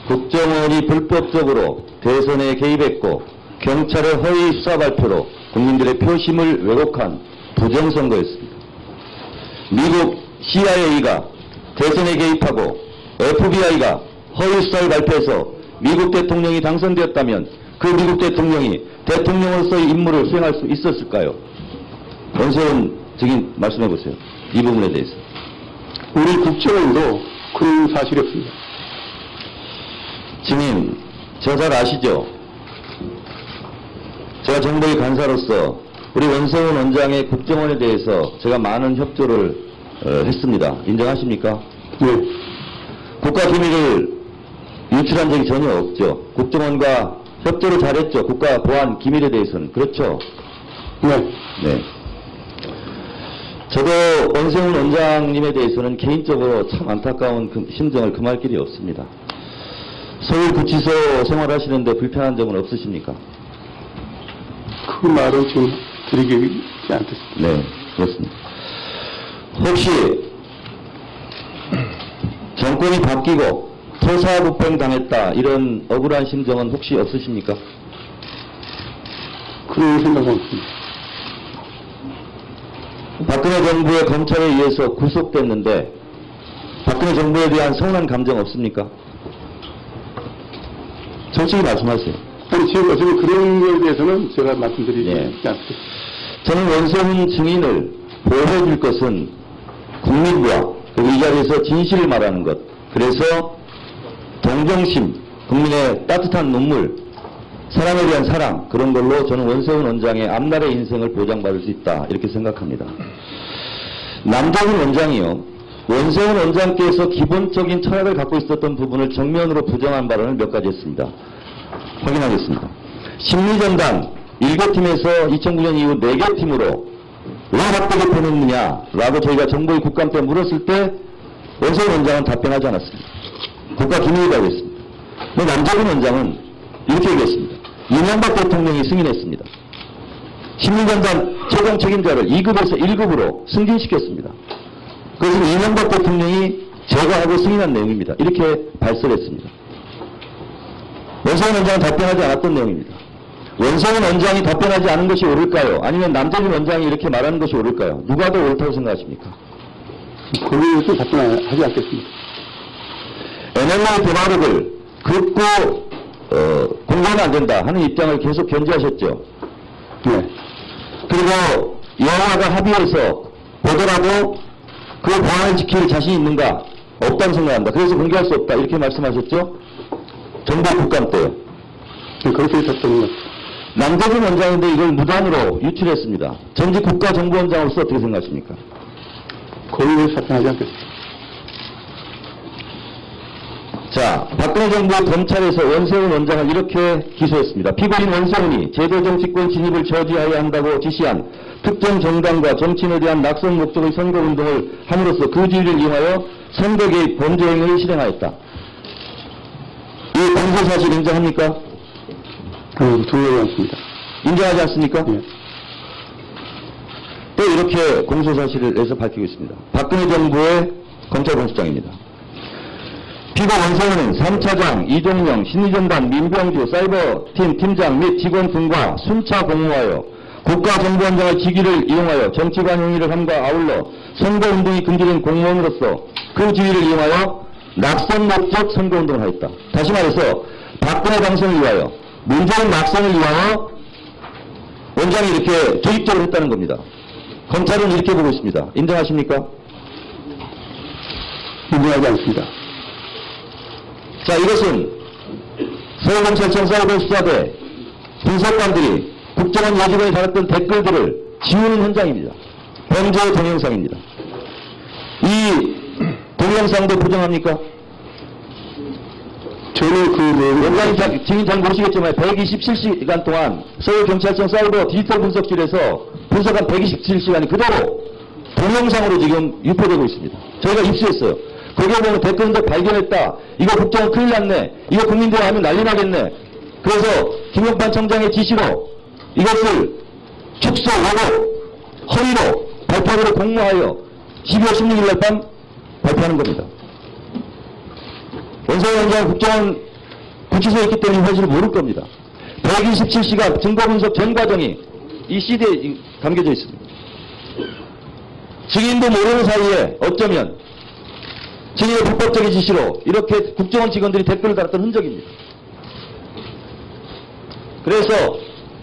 국정원이 불법적으로 대선에 개입했고 경찰의 허위 수사 발표로 국민들의 표심을 왜곡한 부정선거였습니다. 미국 CIA가 대선에 개입하고 FBI가 허위 수사를 발표해서 미국 대통령이 당선되었다면 그 미국 대통령이 대통령으로서의 임무를 수행할 수 있었을까요? 원세훈 증인 말씀해 보세요. 이 부분에 대해서. 우리 국정원도 그런 사실이 없습니다. 증인, 저 잘 아시죠? 제가 정부의 간사로서 우리 원세훈 원장의 국정원에 대해서 제가 많은 협조를 했습니다. 인정하십니까? 네. 국가기밀을 유출한 적이 전혀 없죠. 국정원과 협조를 잘했죠. 국가 보안 기밀에 대해서는. 그렇죠? 네. 네. 저도 원세훈 원장님에 대해서는 개인적으로 참 안타까운 심정을 금할 길이 없습니다. 서울구치소 생활하시는데 불편한 점은 없으십니까? 그 말은 지금 드리기 않겠습니다. 네, 그렇습니다. 혹시 정권이 바뀌고 토사구팽 당했다 이런 억울한 심정은 혹시 없으십니까? 그런 생각은 없습니다. 박근혜 정부의 검찰에 의해서 구속됐는데 박근혜 정부에 대한 서운한 감정 없습니까? 솔직히 말씀하세요. 아니, 지금 어차피 그런 거에 대해서는 제가 말씀드리지 네. 않겠습니다. 저는 원세훈 증인을 보호해 줄 것은 국민과 그리고 이 자리에서 진실을 말하는 것, 그래서 동정심, 국민의 따뜻한 눈물, 사람에 대한 사랑, 그런 걸로 저는 원세훈 원장의 앞날의 인생을 보장받을 수 있다 이렇게 생각합니다. 남정훈 원장이요, 원세훈 원장께서 기본적인 철학을 갖고 있었던 부분을 정면으로 부정한 발언을 몇 가지 했습니다. 확인하겠습니다. 심리전단 1개 팀에서 2009년 이후 4개 팀으로 왜 합격을 보냈느냐라고 저희가 정보위 국감 때 물었을 때 원세훈 원장은 답변하지 않았습니다. 국가기밀이라고 했습니다. 남정훈 원장은 이렇게 얘기했습니다. 이명박 대통령이 승인했습니다. 심리전단 최종 책임자를 2급에서 1급으로 승진시켰습니다. 그것은 이명박 대통령이 제거하고 승인한 내용입니다. 이렇게 발설했습니다. 원세훈 원장은 답변하지 않았던 내용입니다. 원세훈 원장이 답변하지 않은 것이 옳을까요? 아니면 남정훈 원장이 이렇게 말하는 것이 옳을까요? 누가 더 옳다고 생각하십니까? 거기에 대해서 답변하지 않겠습니다. NLL 대마록을 긋고 공개하면 안 된다 하는 입장을 계속 견지하셨죠. 네. 그리고 여야가 합의해서 보더라도 그 보안을 지킬 자신이 있는가? 없다는 생각한다. 그래서 공개할 수 없다. 이렇게 말씀하셨죠? 정부 국감 때요. 네, 그렇게 됐던 것. 남정훈 원장인데 이걸 무단으로 유출했습니다. 전직 국가정보원장으로서 어떻게 생각하십니까? 거기에 대해서 답변하지 않겠습니다. 자, 박근혜 정부 검찰에서 원세훈 원장을 이렇게 기소했습니다. 피고인 원세훈이 제도 정치권 진입을 저지하여야 한다고 지시한 특정 정당과 정치인에 대한 낙선 목적의 선거운동을 함으로써 그 지위를 이용하여 선거 개입 범죄 행위를 실행하였다. 이 공소사실 인정합니까? 동의하지 않습니다. 인정하지 않습니까? 예. 또 이렇게 공소사실을 내서 밝히고 있습니다. 박근혜 정부의 검찰공소장입니다. 피고 원세훈은 3차장 이종영, 심리전단 민병주 사이버팀 팀장 및 직원 등과 순차 공모하여 국가정보원장의 직위를 이용하여 정치관 행위를 함과 아울러 선거운동이 금지된 공무원으로서 그 지위를 이용하여 낙선 목적 선거운동을 하였다. 다시 말해서 박근혜 당선을 위하여 문재인 낙선을 위하여 원장이 이렇게 조직적으로 했다는 겁니다. 검찰은 이렇게 보고 있습니다. 인정하십니까? 인정하지 않습니다. 자, 이것은 서울검찰청 사이버수사대 분석관들이 국정원 여직원이 달았던 댓글들을 지우는 현장입니다. 범죄의 동영상입니다. 이 동영상도 부정합니까? 저는 원장님 증인 잘 모르시겠지만 127시간 동안 서울경찰청 사이버 디지털 분석실에서 분석한 127시간이 그대로 동영상으로 지금 유포되고 있습니다. 저희가 입수했어요. 거기에 보면 댓글도 발견했다. 이거 국정원 큰일 났네. 이거 국민들이 하면 난리 나겠네. 그래서 김용판 청장의 지시로 이것을 축소, 왜곡, 허위로 발표하기로 공모하여 12월 16일 날 밤 발표하는 겁니다. 원세훈 원장은 국정원 구치소에 있기 때문에 현실을 모를 겁니다. 127시간 증거분석 전 과정이 이 CD에 담겨져 있습니다. 증인도 모르는 사이에 어쩌면 증인의 불법적인 지시로 이렇게 국정원 직원들이 댓글을 달았던 흔적입니다. 그래서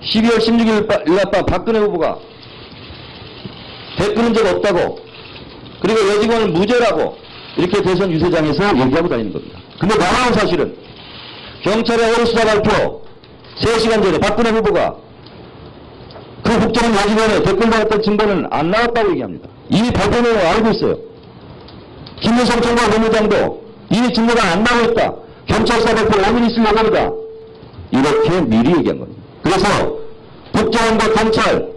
12월 16일 날 밤 박근혜 후보가 댓글은 적 없다고, 그리고 여직원을 무죄라고 이렇게 대선 유세장에서 얘기하고 다니는 겁니다. 근데 나라는 사실은 경찰의 어뢰수사 발표 3시간 전에 박근혜 후보가 그 국정원 여직원의 댓글 달았던 증거는 안 나왔다고 얘기합니다. 이미 발표 내용을 알고 있어요. 김무성 총괄 본부장도 이미 증거가 안 나오고 있다. 경찰사 발표 5년 있을 예정이다. 이렇게 미리 얘기한 겁니다. 그래서 국정원과 경찰,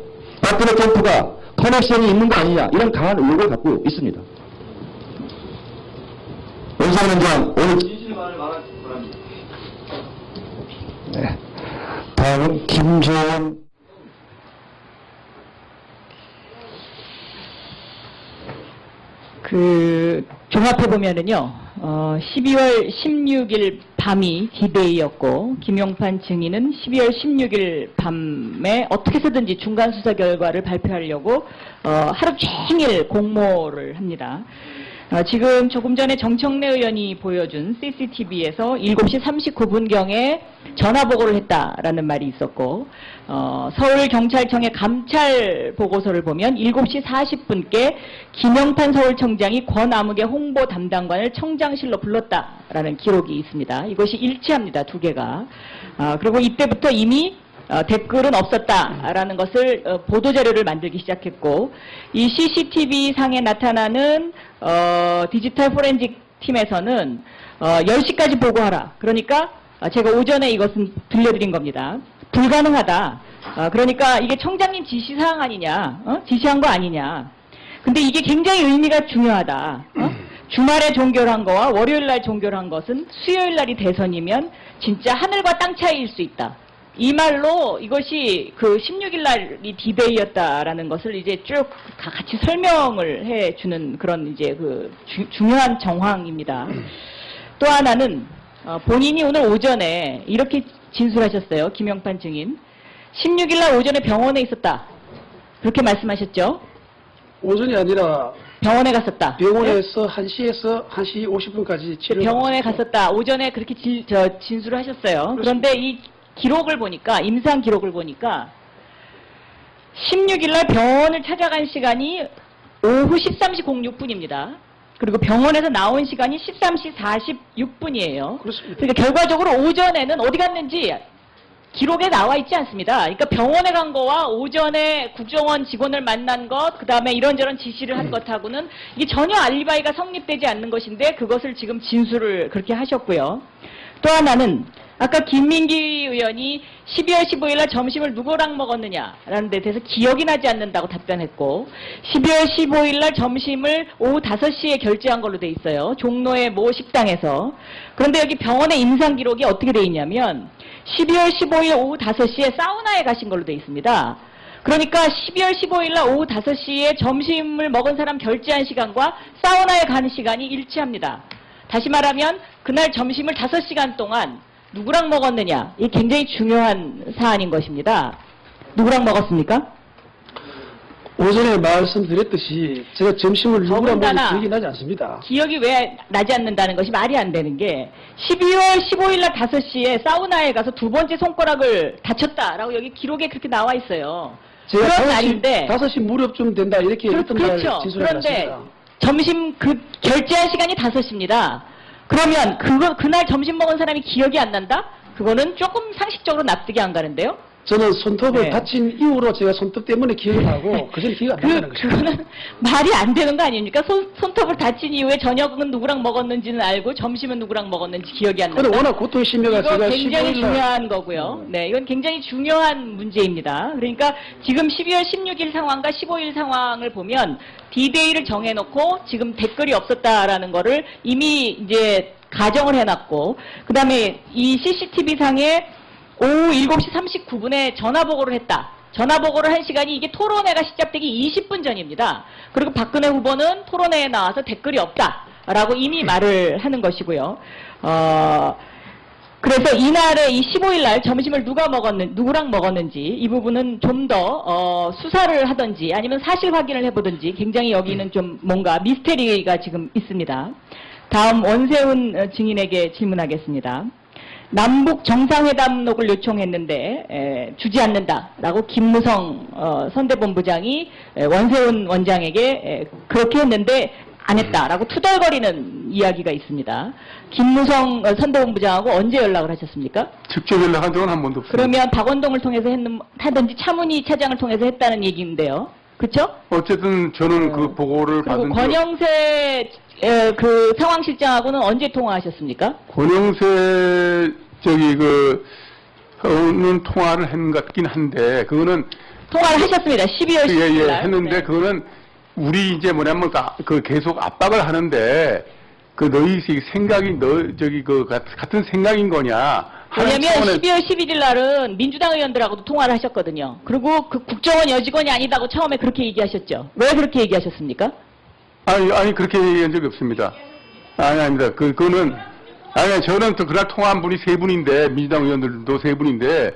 박근혜 캠프가 커넥션이 있는 거 아니냐, 이런 강한 의혹을 갖고 있습니다. 원상 원장, 오늘 진실만을 말하시기 바랍니다. 네. 다음은 김조원. 종합해 보면은요, 12월 16일 밤이 디데이였고, 김용판 증인은 12월 16일 밤에 어떻게 해서든지 중간 수사 결과를 발표하려고 하루 종일 공모를 합니다. 지금 조금 전에 정청래 의원이 보여준 CCTV에서 7시 39분경에 전화보고를 했다라는 말이 있었고, 서울경찰청의 감찰 보고서를 보면 7시 40분께 김영판 서울청장이 권아무개 홍보 담당관을 청장실로 불렀다라는 기록이 있습니다. 이것이 일치합니다, 두 개가. 그리고 이때부터 이미 댓글은 없었다라는 것을 보도자료를 만들기 시작했고, 이 CCTV 상에 나타나는 디지털 포렌식 팀에서는 10시까지 보고하라. 그러니까 제가 오전에 이것은 들려드린 겁니다. 불가능하다. 그러니까 이게 청장님 지시사항 아니냐, 지시한 거 아니냐. 근데 이게 굉장히 의미가 중요하다. 주말에 종결한 거와 월요일날 종결한 것은 수요일날이 대선이면 진짜 하늘과 땅 차이일 수 있다. 이 말로 이것이 그 16일 날이 디데이였다라는 것을 이제 쭉 같이 설명을 해주는 그런 이제 중요한 정황입니다. 또 하나는 본인이 오늘 오전에 이렇게 진술하셨어요. 김영판 증인. 16일 날 오전에 병원에 있었다. 그렇게 말씀하셨죠? 오전이 아니라 병원에 갔었다. 병원에서 1시에서 1시 50분까지 치료. 병원에 갔었다. 오전에 그렇게 진술을 하셨어요. 그런데 이 기록을 보니까, 임상 기록을 보니까 16일 날 병원을 찾아간 시간이 오후 13시 06분입니다. 그리고 병원에서 나온 시간이 13시 46분이에요. 그렇습니다. 그러니까 결과적으로 오전에는 어디 갔는지 기록에 나와 있지 않습니다. 그러니까 병원에 간 거와 오전에 국정원 직원을 만난 것, 그 다음에 이런저런 지시를 한 것하고는 이게 전혀 알리바이가 성립되지 않는 것인데 그것을 지금 진술을 그렇게 하셨고요. 또 하나는 아까 김민기 의원이 12월 15일 날 점심을 누구랑 먹었느냐라는 데 대해서 기억이 나지 않는다고 답변했고, 12월 15일 날 점심을 오후 5시에 결제한 걸로 돼 있어요. 종로의 모 식당에서. 그런데 여기 병원의 임상 기록이 어떻게 돼 있냐면 12월 15일 오후 5시에 사우나에 가신 걸로 돼 있습니다. 그러니까 12월 15일 날 오후 5시에 점심을 먹은 사람 결제한 시간과 사우나에 가는 시간이 일치합니다. 다시 말하면 그날 점심을 5시간 동안 누구랑 먹었느냐, 이게 굉장히 중요한 사안인 것입니다. 누구랑 먹었습니까? 오전에 말씀드렸듯이 제가 점심을 누구랑 먹은 기억이 나지 않습니다. 기억이 왜 나지 않는다는 것이 말이 안 되는 게 12월 15일 날 5시에 사우나에 가서 두 번째 손가락을 다쳤다라고 여기 기록에 그렇게 나와 있어요. 제가 그런 날인데 5시 무렵쯤 된다 이렇게 했던 날 그렇죠. 진술을 그런데 했습니다. 점심 결제한 시간이 5시입니다. 그러면 그날 점심 먹은 사람이 기억이 안 난다? 그거는 조금 상식적으로 납득이 안 가는데요. 저는 손톱을 네. 다친 이후로 제가 손톱 때문에 기억이 나고 그전에 기억이 안 난다는 거죠. 그거는 말이 안 되는 거 아닙니까? 손톱을 다친 이후에 저녁은 누구랑 먹었는지는 알고 점심은 누구랑 먹었는지 기억이 안 난다. 근데 워낙 고통이 심해가 이거 제가 굉장히 15일 날 중요한 거고요. 네, 이건 굉장히 중요한 문제입니다. 그러니까 지금 12월 16일 상황과 15일 상황을 보면 D-Day를 정해놓고 지금 댓글이 없었다라는 거를 이미 이제 가정을 해놨고, 그 다음에 이 CCTV 상에 오후 7시 39분에 전화보고를 했다. 전화보고를 한 시간이 이게 토론회가 시작되기 20분 전입니다. 그리고 박근혜 후보는 토론회에 나와서 댓글이 없다라고 이미 말을 하는 것이고요. 그 그래서 이날에 이 15일 날 점심을 누구랑 먹었는지 이 부분은 좀 더 수사를 하든지 아니면 사실 확인을 해보든지 굉장히 여기는 좀 뭔가 미스테리가 지금 있습니다. 다음 원세훈 증인에게 질문하겠습니다. 남북 정상회담록을 요청했는데 주지 않는다라고 김무성 선대본부장이 원세훈 원장에게 그렇게 했는데 안 했다라고 투덜거리는 이야기가 있습니다. 김무성 선대본부장하고 언제 연락을 하셨습니까? 직접 연락한 적은 한 번도 없습니다. 그러면 박원동을 통해서 하든지 차문희 차장을 통해서 했다는 얘기인데요. 그렇죠? 어쨌든 저는 그 보고를 그리고 받은 권영세 그 상황실장하고는 언제 통화하셨습니까? 권영세 는 통화를 한 것 같긴 한데 그거는 통화를 하셨습니다. 12월 10일 예, 날. 했는데 네. 그거는 우리 이제 뭐냐면 그 계속 압박을 하는데 그 너희 생각이 같은 생각인 거냐 하는 왜냐면 차원에서 12월 11일 날은 민주당 의원들하고도 통화를 하셨거든요. 그리고 그 국정원 여직원이 아니다고 처음에 그렇게 얘기하셨죠. 왜 그렇게 얘기하셨습니까? 아니 그렇게 얘기한 적이 없습니다. 아닙니다. 그거는 저는 또 그날 통화한 분이 세 분인데 민주당 의원들도 세 분인데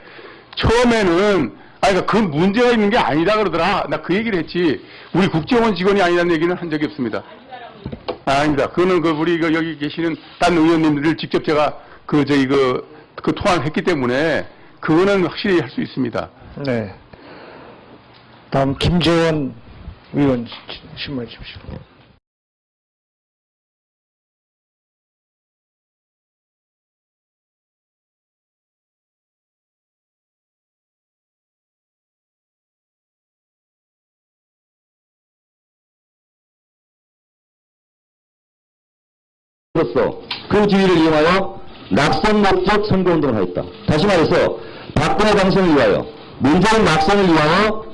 처음에는 그 문제가 있는 게 아니다 그러더라. 나 그 얘기를 했지. 우리 국정원 직원이 아니라는 얘기는 한 적이 없습니다. 아닙니다. 그거는 우리 여기 계시는 딴 의원님들을 직접 제가 그 통화를 했기 때문에 그거는 확실히 할 수 있습니다. 네. 다음 김재원 의원 질문해 주십시오. 로서 그 지위를 이용하여 낙선 목적 선거운동을 하였다. 다시 말해서 박근혜 당선을 위하여 문재인 낙선을 위하여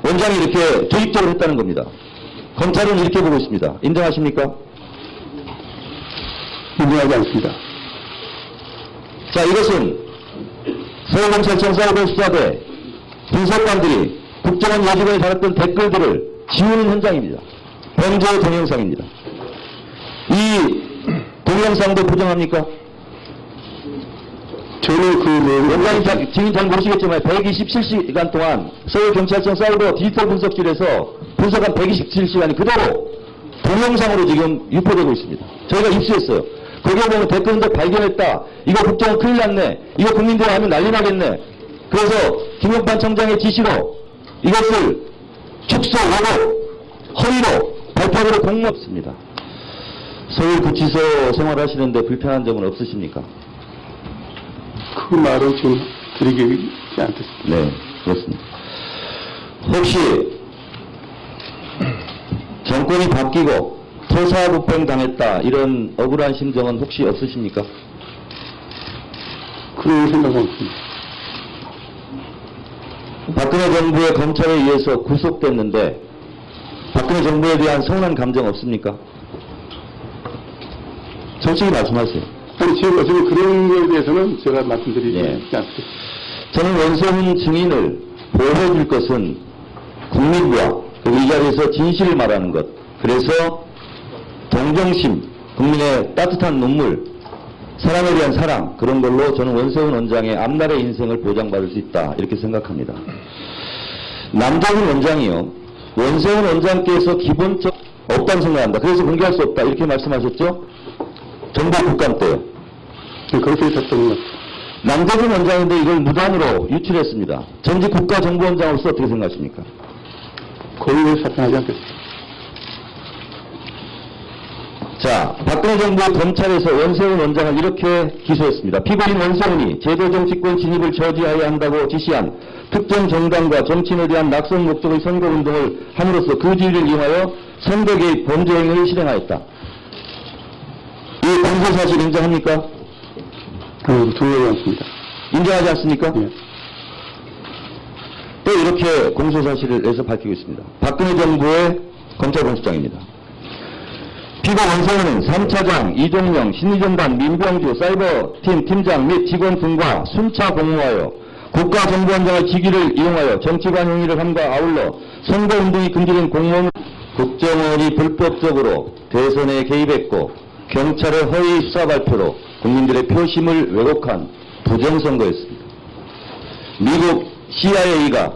원장이 이렇게 조직적으로 했다는 겁니다. 검찰은 이렇게 보고 있습니다. 인정하십니까? 인정하지 않습니다. 자, 이것은 서울검찰청 사이버 수사대 분석관들이 국정원 여직원이 달았던 댓글들을 지우는 현장입니다. 범죄 동영상입니다. 이 동영상도 부정합니까? 저는 원장님 증인 잘 모르시겠지만 127시간 동안 서울경찰청 사이버 디지털 분석실에서 분석한 127시간이 그대로 동영상으로 지금 유포되고 있습니다. 저희가 입수했어요. 거기에 보면 댓글도 발견했다. 이거 국정원 큰일 났네. 이거 국민들이 하면 난리 나겠네. 그래서 김용판 청장의 지시로 이것을 축소, 왜곡, 허위로 발표하기로 공모했습니다. 서울구치소 생활하시는데 불편한 점은 없으십니까? 그 말은 좀 드리기 않겠습니다. 네, 그렇습니다. 혹시 정권이 바뀌고 토사구팽 당했다 이런 억울한 심정은 혹시 없으십니까? 그런 생각은 없습니다. 박근혜 정부의 검찰에 의해서 구속됐는데 박근혜 정부에 대한 서운한 감정 없습니까? 솔직히 말씀하세요. 지금 어차피 그런 거에 대해서는 제가 말씀드리지 않습니다. 저는 원세훈 증인을 보호해줄 것은 국민과 그리고 이 자리에서 진실을 말하는 것, 그래서 동정심, 국민의 따뜻한 눈물, 사람에 대한 사랑, 그런 걸로 저는 원세훈 원장의 앞날의 인생을 보장받을 수 있다 이렇게 생각합니다. 남정훈 원장이요, 원세훈 원장께서 기본적 없다는 생각한다. 그래서 공개할 수 없다 이렇게 말씀하셨죠? 정보 국감 때요. 그렇게 했었던 것 같습니다. 남정훈 원장인데 이걸 무단으로 유출했습니다. 전직 국가정보원장으로서 어떻게 생각하십니까? 거기에 사퇴하지 않겠습니다. 자, 박근혜 정부 검찰에서 원세훈 원장을 이렇게 기소했습니다. 피고인 원세훈이 제도정치권 진입을 저지하여야 한다고 지시한 특정 정당과 정치인에 대한 낙선 목적의 선거운동을 함으로써 그 지위를 이용하여 선거 개입 범죄 행위를 실행하였다. 이 공소사실 인정합니까? 동의하지 않습니다. 인정하지 않습니까? 예. 또 이렇게 공소사실을 내서 밝히고 있습니다. 박근혜 정부의 검찰공수장입니다. 피고 원세훈은 3차장, 이종영, 신의전단, 민병주, 사이버팀 팀장 및 직원 등과 순차 공모하여 국가정보원장의 직위를 이용하여 정치관 행위를 함과 아울러 선거운동이 금지된 공무원 국정원이 불법적으로 대선에 개입했고 경찰의 허위 수사 발표로 국민들의 표심을 왜곡한 부정선거였습니다. 미국 CIA가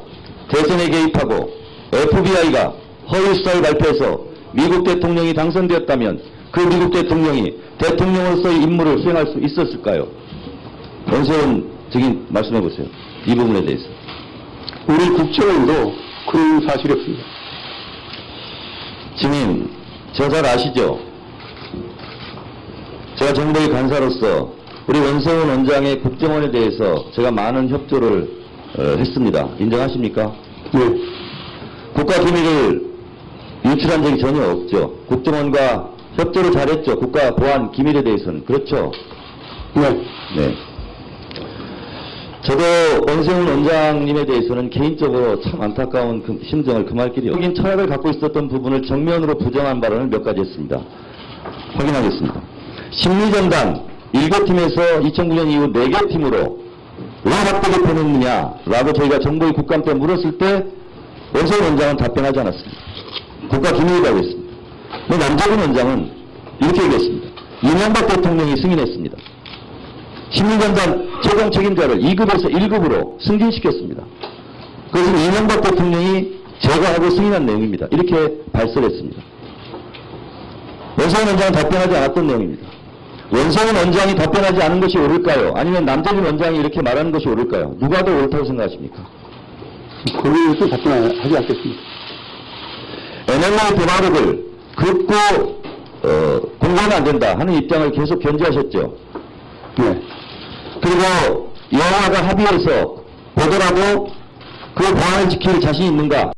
대선에 개입하고 FBI가 허위 수사를 발표해서 미국 대통령이 당선되었다면 그 미국 대통령이 대통령으로서의 임무를 수행할 수 있었을까요? 원세훈 증인 말씀해 보세요. 이 부분에 대해서. 우리 국정원도 그런 사실이 없습니다. 증인, 저 잘 아시죠? 제가 정부의 간사로서 우리 원세훈 원장의 국정원에 대해서 제가 많은 협조를 했습니다. 인정하십니까? 네. 국가기밀을 유출한 적이 전혀 없죠. 국정원과 협조를 잘했죠. 국가 보안 기밀에 대해서는. 그렇죠? 네. 네. 저도 원세훈 원장님에 대해서는 개인적으로 참 안타까운 심정을 금할 길이 없긴 철학을 갖고 있었던 부분을 정면으로 부정한 발언을 몇 가지 했습니다. 확인하겠습니다. 심리전단 1개 팀에서 2009년 이후 4개 팀으로 왜 확대게 보냈느냐라고 저희가 정보의 국감 때 물었을 때 원세훈 원장은 답변하지 않았습니다. 국가기밀이라고 했습니다. 남재근 원장은 이렇게 얘기했습니다. 이명박 대통령이 승인했습니다. 심리전단 최종 책임자를 2급에서 1급으로 승진시켰습니다. 그것은 이명박 대통령이 제거하고 승인한 내용입니다. 이렇게 발설했습니다. 원세훈 원장은 답변하지 않았던 내용입니다. 원세훈 원장이 답변하지 않은 것이 옳을까요? 아니면 남재준 원장이 이렇게 말하는 것이 옳을까요? 누가 더 옳다고 생각하십니까? 거기에서 답변하지 않겠습니다. NLL 대마록을 긋고 공개하면 안 된다 하는 입장을 계속 견지하셨죠. 네. 그리고 여야가 합의해서 보더라도 그 보안을 지킬 자신이 있는가?